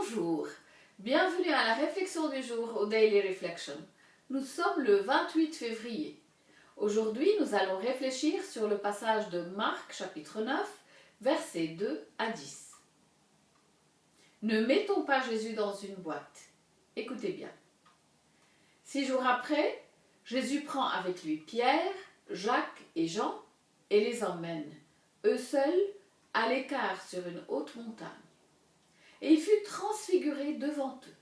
Bonjour, bienvenue à la réflexion du jour au Daily Reflection. Nous sommes le 28 février. Aujourd'hui, nous allons réfléchir sur le passage de Marc chapitre 9, versets 2 à 10. Ne mettons pas Jésus dans une boîte. Écoutez bien. 6 jours après, Jésus prend avec lui Pierre, Jacques et Jean et les emmène, eux seuls, à l'écart sur une haute montagne. Et il fut transfiguré devant eux.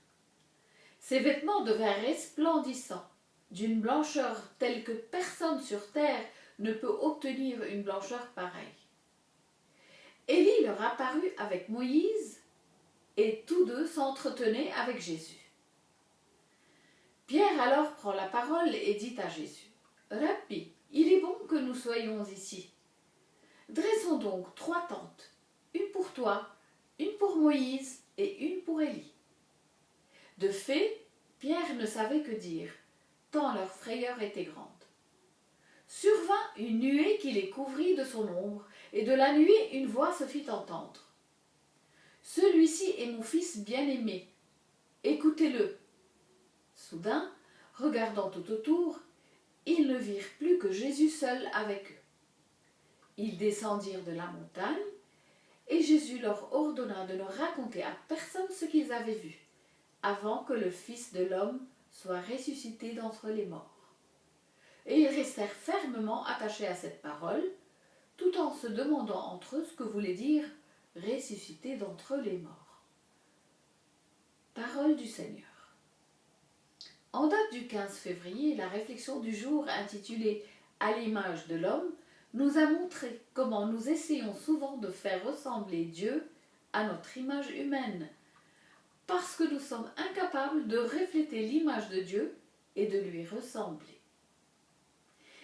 Ses vêtements devinrent resplendissants, d'une blancheur telle que personne sur terre ne peut obtenir une blancheur pareille. Élie leur apparut avec Moïse, et tous deux s'entretenaient avec Jésus. Pierre alors prend la parole et dit à Jésus, « Rabbi, il est bon que nous soyons ici. Dressons donc 3 tentes, une pour toi, une pour Moïse et une pour Élie. » De fait, Pierre ne savait que dire, tant leur frayeur était grande. Survint une nuée qui les couvrit de son ombre, et de la nuée une voix se fit entendre. « Celui-ci est mon fils bien-aimé, écoutez-le. » Soudain, regardant tout autour, ils ne virent plus que Jésus seul avec eux. Ils descendirent de la montagne, et Jésus leur ordonna de ne raconter à personne ce qu'ils avaient vu, avant que le Fils de l'homme soit ressuscité d'entre les morts. Et ils restèrent fermement attachés à cette parole, tout en se demandant entre eux ce que voulait dire « ressuscité d'entre les morts ». Parole du Seigneur. En date du 15 février, la réflexion du jour intitulée « À l'image de l'homme » nous a montré comment nous essayons souvent de faire ressembler Dieu à notre image humaine, parce que nous sommes incapables de refléter l'image de Dieu et de lui ressembler.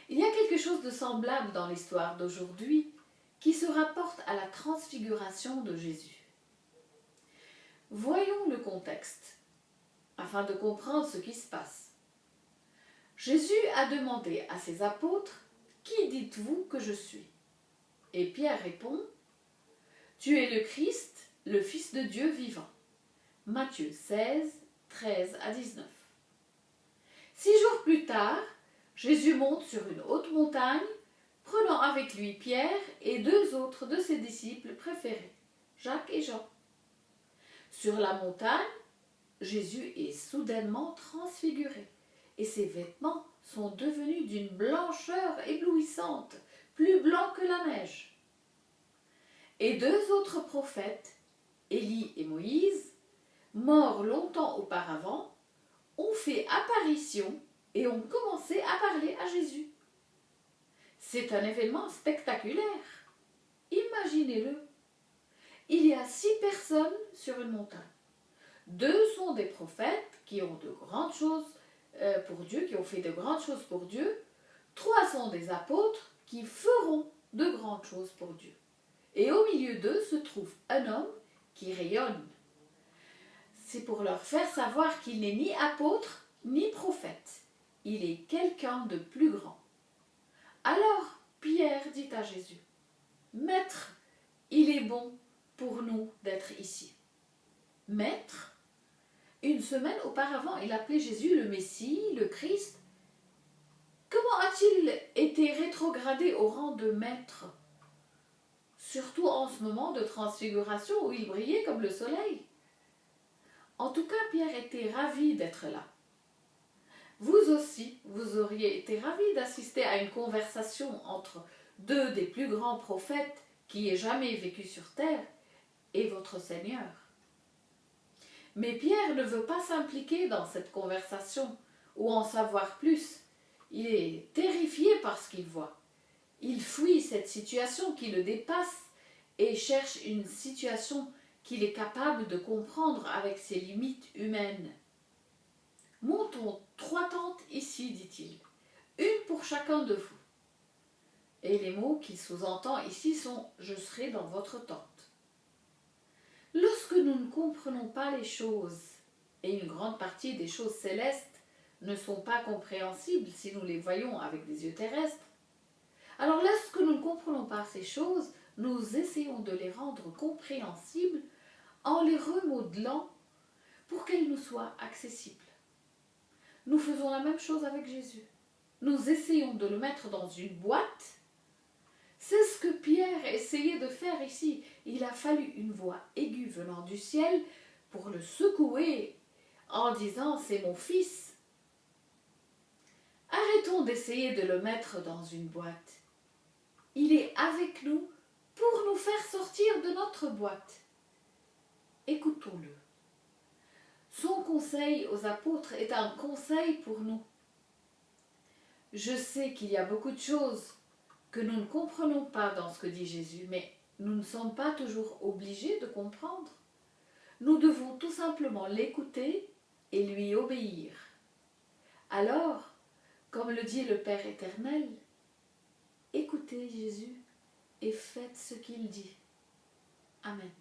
Il y a quelque chose de semblable dans l'histoire d'aujourd'hui qui se rapporte à la transfiguration de Jésus. Voyons le contexte, afin de comprendre ce qui se passe. Jésus a demandé à ses apôtres « Qui dites-vous que je suis ?» Et Pierre répond « Tu es le Christ, le Fils de Dieu vivant. » Matthieu 16, 13 à 19. 6 jours plus tard, Jésus monte sur une haute montagne, prenant avec lui Pierre et 2 autres de ses disciples préférés, Jacques et Jean. Sur la montagne, Jésus est soudainement transfiguré, et ses vêtements sont devenus d'une blancheur éblouissante, plus blancs que la neige. Et 2 autres prophètes, Élie et Moïse, morts longtemps auparavant, ont fait apparition et ont commencé à parler à Jésus. C'est un événement spectaculaire. Imaginez-le. Il y a 6 personnes sur une montagne. 2 sont des prophètes qui ont de grandes choses pour Dieu, qui ont fait de grandes choses pour Dieu. 3 sont des apôtres qui feront de grandes choses pour Dieu. Et au milieu d'eux se trouve un homme qui rayonne. C'est pour leur faire savoir qu'il n'est ni apôtre ni prophète. Il est quelqu'un de plus grand. Alors Pierre dit à Jésus, « Maître, il est bon pour nous d'être ici. » Maître, une semaine auparavant, il appelait Jésus le Messie, le Christ. Comment a-t-il été rétrogradé au rang de maître? Surtout en ce moment de transfiguration où il brillait comme le soleil. En tout cas, Pierre était ravi d'être là. Vous aussi, vous auriez été ravis d'assister à une conversation entre 2 des plus grands prophètes qui aient jamais vécu sur terre et votre Seigneur. Mais Pierre ne veut pas s'impliquer dans cette conversation ou en savoir plus. Il est terrifié par ce qu'il voit. Il fuit cette situation qui le dépasse et cherche une situation qu'il est capable de comprendre avec ses limites humaines. « Montons 3 tentes ici, dit-il, une pour chacun de vous. » Et les mots qu'il sous-entend ici sont « je serai dans votre tente ». Lorsque nous ne comprenons pas les choses, et une grande partie des choses célestes ne sont pas compréhensibles si nous les voyons avec des yeux terrestres, alors lorsque nous ne comprenons pas ces choses, nous essayons de les rendre compréhensibles en les remodelant pour qu'elle nous soit accessible. Nous faisons la même chose avec Jésus. Nous essayons de le mettre dans une boîte. C'est ce que Pierre essayait de faire ici. Il a fallu une voix aiguë venant du ciel pour le secouer en disant « c'est mon fils ». Arrêtons d'essayer de le mettre dans une boîte. Il est avec nous pour nous faire sortir de notre boîte. Écoutons-le. Son conseil aux apôtres est un conseil pour nous. Je sais qu'il y a beaucoup de choses que nous ne comprenons pas dans ce que dit Jésus, mais nous ne sommes pas toujours obligés de comprendre. Nous devons tout simplement l'écouter et lui obéir. Alors, comme le dit le Père éternel, écoutez Jésus et faites ce qu'il dit. Amen.